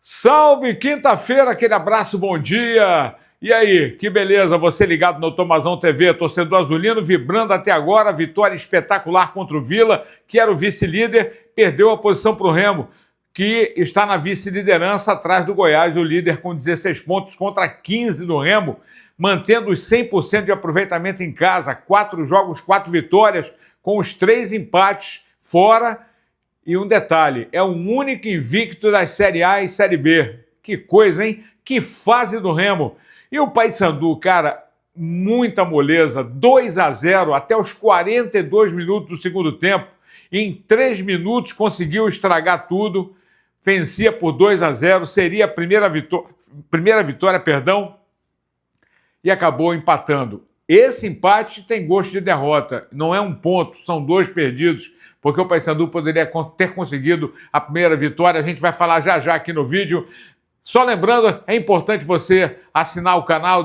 Salve, quinta-feira, aquele abraço, bom dia! E aí, que beleza, você ligado no Tomazão TV, torcedor azulino, vibrando até agora, vitória espetacular contra o Vila, que era o vice-líder, perdeu a posição para o Remo, que está na vice-liderança atrás do Goiás, o líder com 16 pontos contra 15 do Remo, mantendo os 100% de aproveitamento em casa, 4 jogos, 4 vitórias, com os 3 empates fora. E um detalhe, é o único invicto das Série A e Série B. Que coisa, hein? Que fase do Remo. E o Paysandu, cara, muita moleza, 2-0 até os 42 minutos do segundo tempo. Em 3 minutos conseguiu estragar tudo, vencia por 2-0, seria a primeira vitória, e acabou empatando. Esse empate tem gosto de derrota, não é um ponto, são 2 perdidos, porque o Paysandu poderia ter conseguido a primeira vitória. A gente vai falar já aqui no vídeo. Só lembrando, é importante você assinar o canal,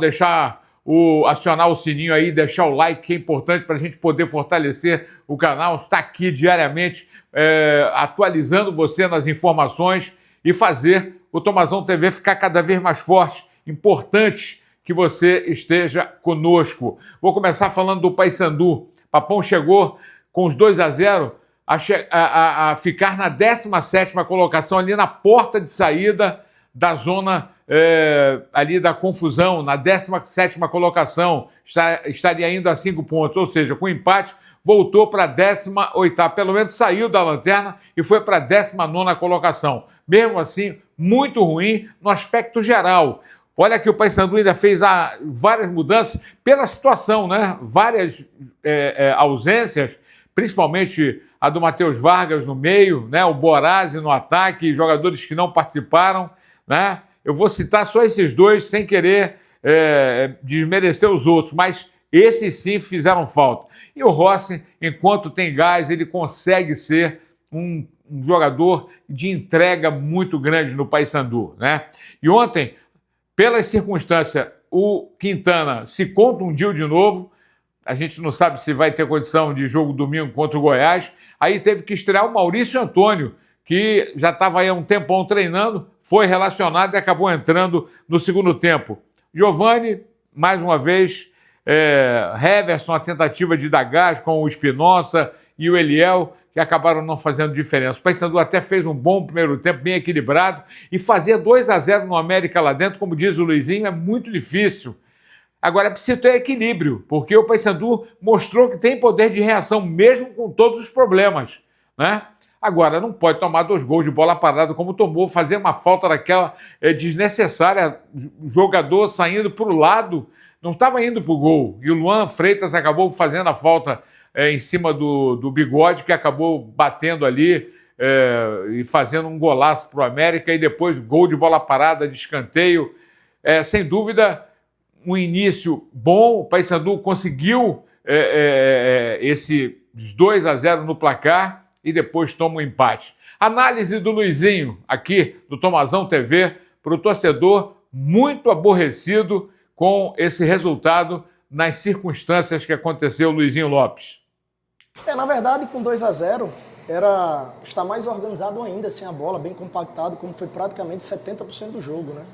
acionar o sininho aí, deixar o like, que é importante para a gente poder fortalecer o canal. Está aqui diariamente atualizando você nas informações e fazer o Tomazão TV ficar cada vez mais forte. Importante que você esteja conosco. Vou começar falando do Paysandu. Papão chegou com os 2-0 a ficar na 17ª colocação, ali na porta de saída da zona ali da confusão, na 17ª colocação, estaria indo a 5 pontos, ou seja, com empate, voltou para a 18ª, pelo menos saiu da lanterna e foi para a 19ª colocação. Mesmo assim, muito ruim no aspecto geral. Olha que o Paysandu ainda fez várias mudanças pela situação, né? Várias ausências, principalmente a do Matheus Vargas no meio, né? O Borazzi no ataque, jogadores que não participaram, né? Eu vou citar só esses 2 sem querer desmerecer os outros, mas esses sim fizeram falta. E o Rossi, enquanto tem gás, ele consegue ser um jogador de entrega muito grande no Paysandu, né? E ontem, pelas circunstâncias, o Quintana se contundiu de novo. A gente não sabe se vai ter condição de jogo domingo contra o Goiás. Aí teve que estrear o Maurício Antônio, que já estava aí há um tempão treinando, foi relacionado e acabou entrando no segundo tempo. Giovani, mais uma vez, Heverson, a tentativa de dar gás com o Espinosa e o Eliel, que acabaram não fazendo diferença. O Paysandu até fez um bom primeiro tempo, bem equilibrado, e fazer 2-0 no América lá dentro, como diz o Luizinho, é muito difícil. Agora é preciso ter equilíbrio, porque o Paysandu mostrou que tem poder de reação, mesmo com todos os problemas, né? Agora, não pode tomar 2 gols de bola parada como tomou, fazer uma falta daquela desnecessária, jogador saindo para o lado, não estava indo para o gol. E o Luan Freitas acabou fazendo a falta em cima do Bigode, que acabou batendo ali e fazendo um golaço para o América, e depois gol de bola parada, de escanteio. Sem dúvida, um início bom, o Paysandu conseguiu esses 2-0 no placar e depois toma um empate. Análise do Luizinho, aqui do Tomazão TV, para o torcedor muito aborrecido com esse resultado nas circunstâncias que aconteceu, Luizinho Lopes. Na verdade, com 2-0, está mais organizado ainda, sem a bola, bem compactado, como foi praticamente 70% do jogo, né?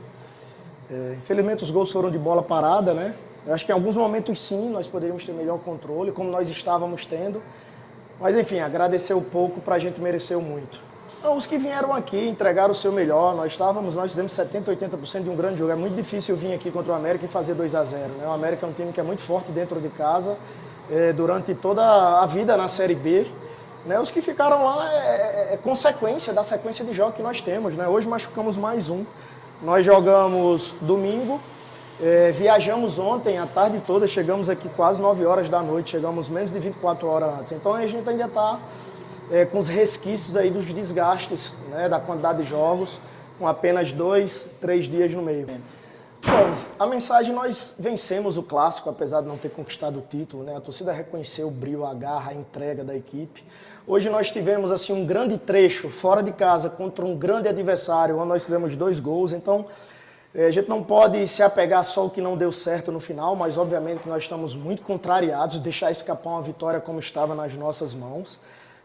Infelizmente, os gols foram de bola parada, né? Eu acho que em alguns momentos, sim, nós poderíamos ter melhor controle, como nós estávamos tendo. Mas, enfim, agradecer um pouco, para a gente mereceu muito. Então, os que vieram aqui entregaram o seu melhor. Nós fizemos 70%, 80% de um grande jogo. É muito difícil vir aqui contra o América e fazer 2-0, né? O América é um time que é muito forte dentro de casa, durante toda a vida na Série B, né? Os que ficaram lá é consequência da sequência de jogos que nós temos, né? Hoje machucamos mais um. Nós jogamos domingo, viajamos ontem a tarde toda, chegamos aqui quase 9 horas da noite, chegamos menos de 24 horas antes. Então a gente ainda está com os resquícios aí dos desgastes, né, da quantidade de jogos, com apenas 2, 3 dias no meio. Bom, a mensagem: nós vencemos o clássico, apesar de não ter conquistado o título, né? A torcida reconheceu o brio, a garra, a entrega da equipe. Hoje nós tivemos assim um grande trecho fora de casa contra um grande adversário, onde nós fizemos 2 gols. Então, a gente não pode se apegar só ao que não deu certo no final, mas obviamente nós estamos muito contrariados de deixar escapar uma vitória como estava nas nossas mãos.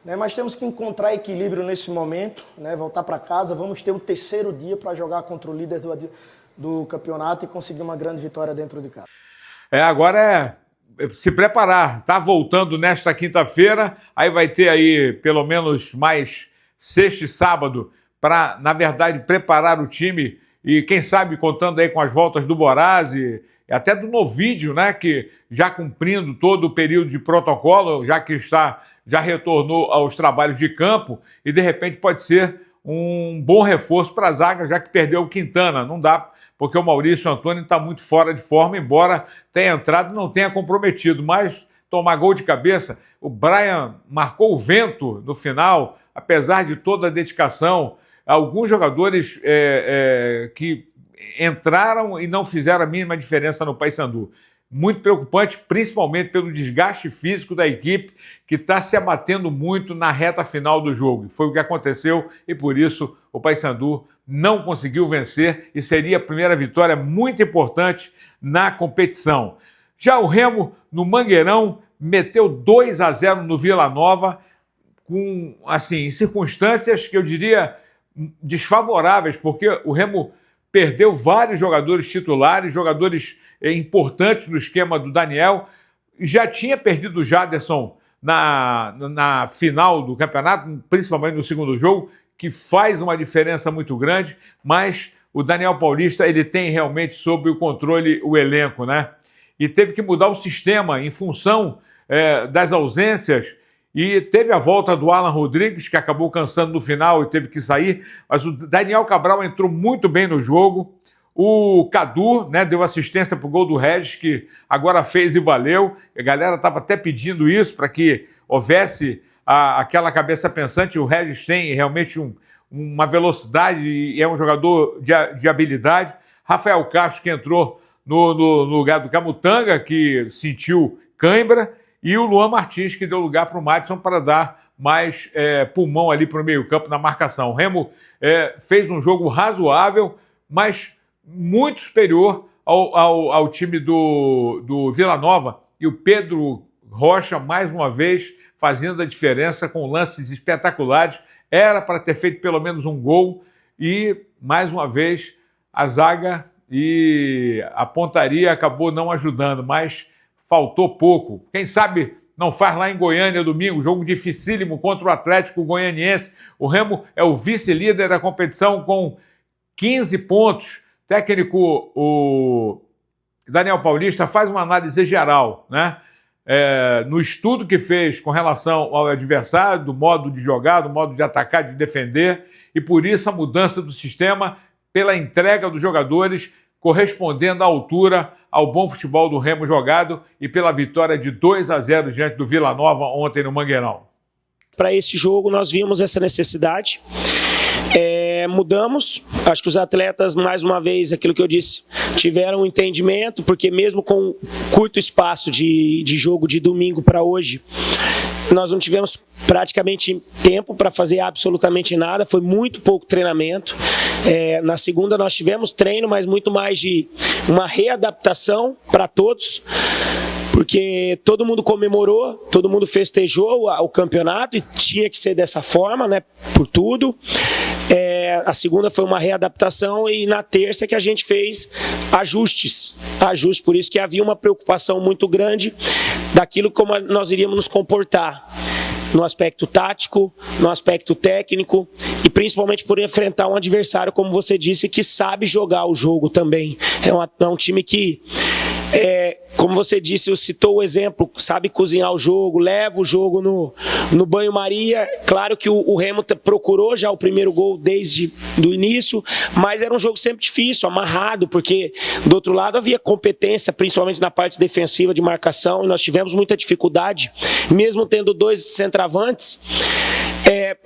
né? Mas temos que encontrar equilíbrio nesse momento, né? Voltar para casa, vamos ter o terceiro dia para jogar contra o líder do campeonato e conseguir uma grande vitória dentro de casa. Agora é se preparar, tá voltando nesta quinta-feira, aí vai ter aí pelo menos mais sexta e sábado para, na verdade, preparar o time e quem sabe contando aí com as voltas do Borazzi, até do Novídio, né, que já cumprindo todo o período de protocolo, já retornou aos trabalhos de campo e de repente pode ser um bom reforço para a zaga, já que perdeu o Quintana. Não dá, porque o Maurício Antônio está muito fora de forma, embora tenha entrado e não tenha comprometido, mas tomar gol de cabeça, o Brian marcou o vento no final, apesar de toda a dedicação. Alguns jogadores que entraram e não fizeram a mínima diferença no Paysandu. Muito preocupante, principalmente pelo desgaste físico da equipe, que está se abatendo muito na reta final do jogo. Foi o que aconteceu e, por isso, o Paysandu não conseguiu vencer e seria a primeira vitória muito importante na competição. Já o Remo, no Mangueirão, meteu 2-0 no Vila Nova, com, assim, circunstâncias que eu diria desfavoráveis, porque o Remo perdeu vários jogadores titulares, jogadores importantes no esquema do Daniel. Já tinha perdido o Jaderson na final do campeonato, principalmente no segundo jogo, que faz uma diferença muito grande, mas o Daniel Paulista ele tem realmente sob o controle o elenco, né? E teve que mudar o sistema em função das ausências. E teve a volta do Alan Rodrigues, que acabou cansando no final e teve que sair. Mas o Daniel Cabral entrou muito bem no jogo. O Cadu, né, deu assistência para o gol do Regis, que agora fez e valeu. A galera estava até pedindo isso para que houvesse aquela cabeça pensante. O Regis tem realmente uma velocidade e é um jogador de habilidade. Rafael Castro, que entrou no lugar do Camutanga, que sentiu cãibra. E o Luan Martins, que deu lugar para o Madison para dar mais pulmão ali para o meio-campo na marcação. O Remo fez um jogo razoável, mas muito superior ao time do Vila Nova. E o Pedro Rocha, mais uma vez, fazendo a diferença com lances espetaculares. Era para ter feito pelo menos um gol. E, mais uma vez, a zaga e a pontaria acabou não ajudando, mas faltou pouco. Quem sabe não faz lá em Goiânia domingo, jogo dificílimo contra o Atlético Goianiense. O Remo é o vice-líder da competição com 15 pontos. Técnico, o Daniel Paulista, faz uma análise geral, né? No estudo que fez com relação ao adversário, do modo de jogar, do modo de atacar, de defender, e por isso a mudança do sistema pela entrega dos jogadores correspondendo à altura ao bom futebol do Remo jogado e pela vitória de 2-0 diante do Vila Nova ontem no Mangueirão. Para esse jogo nós vimos essa necessidade, mudamos, acho que os atletas, mais uma vez, aquilo que eu disse, tiveram um entendimento, porque mesmo com curto espaço de jogo de domingo para hoje, nós não tivemos praticamente tempo para fazer absolutamente nada, foi muito pouco treinamento. Na segunda nós tivemos treino, mas muito mais de uma readaptação para todos, porque todo mundo comemorou, todo mundo festejou o campeonato e tinha que ser dessa forma, né, por tudo. A segunda foi uma readaptação e na terça que a gente fez ajustes, por isso que havia uma preocupação muito grande daquilo como nós iríamos nos comportar no aspecto tático, no aspecto técnico e principalmente por enfrentar um adversário, como você disse, que sabe jogar o jogo também. É um time que, como você disse, citou o exemplo, sabe cozinhar o jogo, leva o jogo no banho-maria. Claro que o Remo procurou já o primeiro gol desde o início, mas era um jogo sempre difícil, amarrado, porque do outro lado havia competência, principalmente na parte defensiva de marcação, e nós tivemos muita dificuldade, mesmo tendo dois centravantes,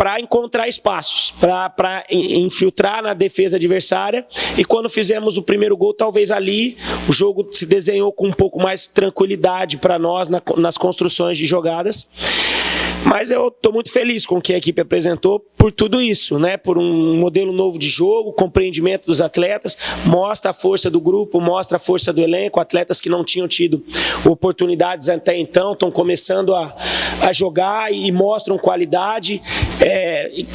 para encontrar espaços, para infiltrar na defesa adversária. E quando fizemos o primeiro gol, talvez ali o jogo se desenhou com um pouco mais tranquilidade para nós nas construções de jogadas. Mas eu estou muito feliz com o que a equipe apresentou por tudo isso, né? Por um modelo novo de jogo, compreendimento dos atletas, mostra a força do grupo, mostra a força do elenco, atletas que não tinham tido oportunidades até então, estão começando a jogar e mostram qualidade.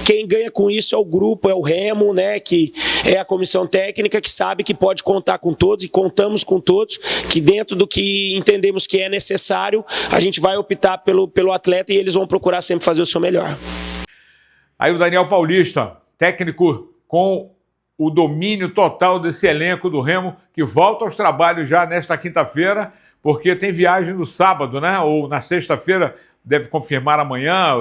Quem ganha com isso é o grupo, é o Remo, né? Que é a comissão técnica que sabe que pode contar com todos e contamos com todos, que dentro do que entendemos que é necessário, a gente vai optar pelo atleta e eles vão procurar sempre fazer o seu melhor. Aí o Daniel Paulista, técnico com o domínio total desse elenco do Remo, que volta aos trabalhos já nesta quinta-feira, porque tem viagem no sábado, né? Ou na sexta-feira, deve confirmar amanhã,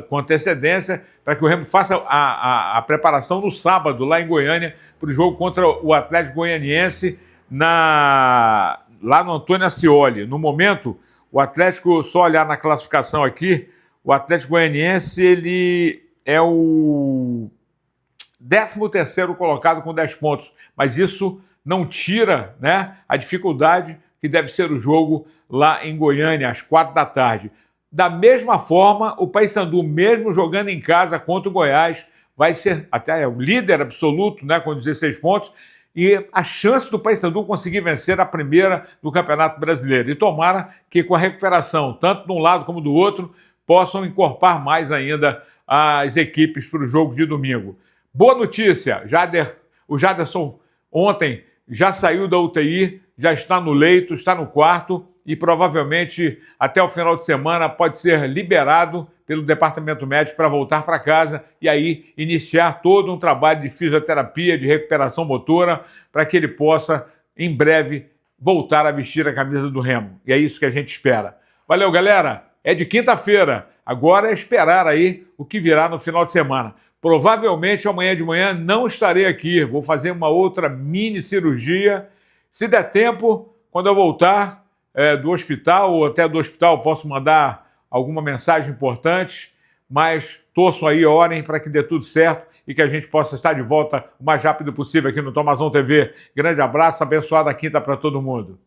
com antecedência, para que o Remo faça a preparação no sábado, lá em Goiânia, para o jogo contra o Atlético Goianiense, lá no Antônio Ascioli. No momento, o Atlético, só olhar na classificação aqui, o Atlético Goianiense, ele é o 13º colocado com 10 pontos, mas isso não tira, né, a dificuldade que deve ser o jogo lá em Goiânia, às 4 da tarde. Da mesma forma, o Paysandu, mesmo jogando em casa contra o Goiás, vai ser até o líder absoluto, né, com 16 pontos, e a chance do Paysandu conseguir vencer a primeira do Campeonato Brasileiro. E tomara que com a recuperação, tanto de um lado como do outro, possam encorpar mais ainda as equipes para o jogo de domingo. Boa notícia, o Jaderson ontem já saiu da UTI, já está no leito, está no quarto e provavelmente até o final de semana pode ser liberado pelo departamento médico para voltar para casa e aí iniciar todo um trabalho de fisioterapia, de recuperação motora, para que ele possa, em breve, voltar a vestir a camisa do Remo. E é isso que a gente espera. Valeu, galera! É de quinta-feira. Agora é esperar aí o que virá no final de semana. Provavelmente amanhã de manhã não estarei aqui. Vou fazer uma outra mini cirurgia. Se der tempo, quando eu voltar do hospital ou até do hospital, posso mandar alguma mensagem importante. Mas torçam aí, orem para que dê tudo certo e que a gente possa estar de volta o mais rápido possível aqui no Tomazão TV. Grande abraço, abençoada quinta para todo mundo.